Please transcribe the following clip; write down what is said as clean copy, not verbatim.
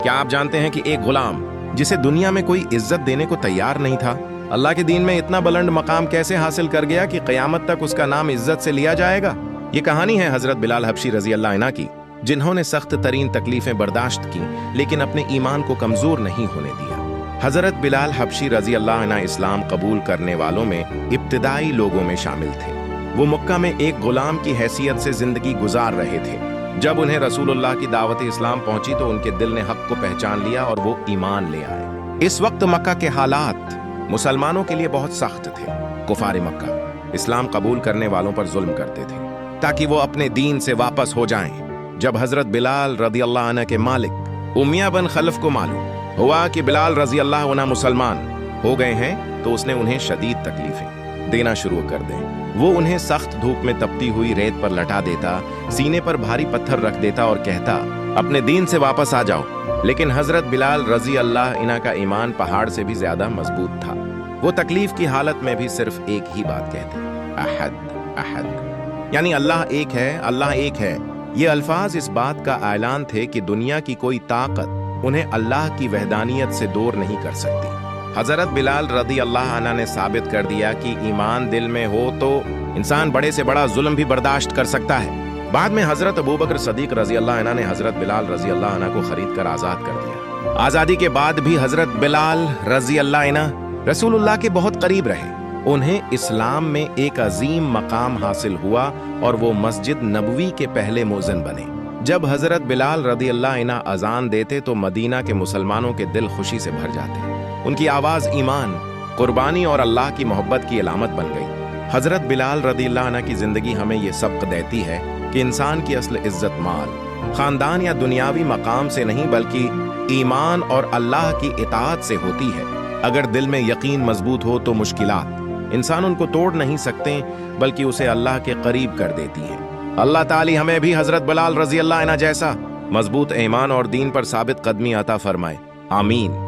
क्या आप जानتے हैं कि एक गुलाम जिसे दुनिया में कोई इज्जत देने को तैयार नहीं था, अल्लाह के दीन में इतना बुलंद मकाम कैसे हासिल कर गया कि क़यामत तक उसका नाम इज्जत से लिया जाएगा। ये कहानी है हजरत बिलाल हबशी रजी अल्लाह अन्हु की, जिन्होंने सख्त तरीन तकलीफें बर्दाश्त की लेकिन अपने ईमान को कमजोर नहीं होने दिया। हजरत बिलाल हबशी रजी अल्लाह अन्हु इस्लाम कबूल करने वालों में इब्तिदाई लोगों में शामिल थे। वो मक्का में एक गुलाम की हैसियत से जिंदगी गुजार रहे थे। जब उन्हें रसूलुल्लाह की दावत इस्लाम पहुंची तो उनके दिल ने हक को पहचान लिया और वो ईमान ले आए। इस वक्त मक्का के हालात मुसलमानों के लिए बहुत सख्त थे। कुफार मक्का इस्लाम कबूल करने वालों पर जुल्म करते थे ताकि वो अपने दीन से वापस हो जाएं। जब हजरत बिलाल रज़ी अल्लाह अन्हु के मालिक उमिया बिन खलफ को मालूम हुआ कि बिलाल रज़ी अल्लाह अन्हु मुसलमान हो गए हैं तो उसने उन्हें शदीद तकलीफें देना शुरू कर दें। वो उन्हें सख्त धूप में तपती हुई रेत पर लटा देता, सीने पर भारी पत्थर रख देता और कहता, अपने दीन से वापस आ जाओ। लेकिन हजरत बिलाल रजी अल्लाह अन्हु का ईमान पहाड़ से भी ज्यादा मजबूत था। वो तकलीफ की हालत में भी सिर्फ एक ही बात कहते, अहद अहद, यानी अल्लाह एक है, अल्लाह एक है। ये अल्फाज इस बात का ऐलान थे कि दुनिया की कोई ताकत उन्हें अल्लाह की वहदानियत से दूर नहीं कर सकती। हजरत बिलाल रज़ी अल्लाह अन्हु ने साबित कर दिया कि ईमान दिल में हो तो इंसान बड़े से बड़ा जुल्म भी बर्दाश्त कर सकता है। बाद में हजरत अबू बकर सदीक रज़ी अल्लाह अन्हु ने हजरत बिलाल रज़ी अल्लाह अन्हु को खरीद कर आज़ाद कर दिया। आज़ादी के बाद भी हजरत बिलाल रज़ी अल्लाह अन्हु रसूलुल्लाह के बहुत करीब रहे। उन्हें इस्लाम में एक अजीम मकाम हासिल हुआ और वो मस्जिद नबवी के पहले मोज़न बने। जब हजरत बिलाल रज़ी अल्लाह अन्हु अजान देते तो मदीना के मुसलमानों के दिल खुशी से भर जाते। उनकी आवाज ईमान, कुर्बानी और अल्लाह की मोहब्बत की अलामत बन गई। हजरत बिलाल रज़ी अल्लाह अन्हु की जिंदगी हमें ये सबक देती है कि इंसान की असल इज्जत माल, खानदान या दुनियावी मकाम से नहीं बल्कि ईमान और अल्लाह की इताअत से होती है। अगर दिल में यकीन मजबूत हो तो मुश्किलात इंसान उनको तोड़ नहीं सकते बल्कि उसे अल्लाह के करीब कर देती है। अल्लाह ताली हमें भी हजरत बिलाल रज़ी अल्लाह अन्हु जैसा मजबूत ईमान और दीन पर साबित कदमी अता फरमाए। आमीन।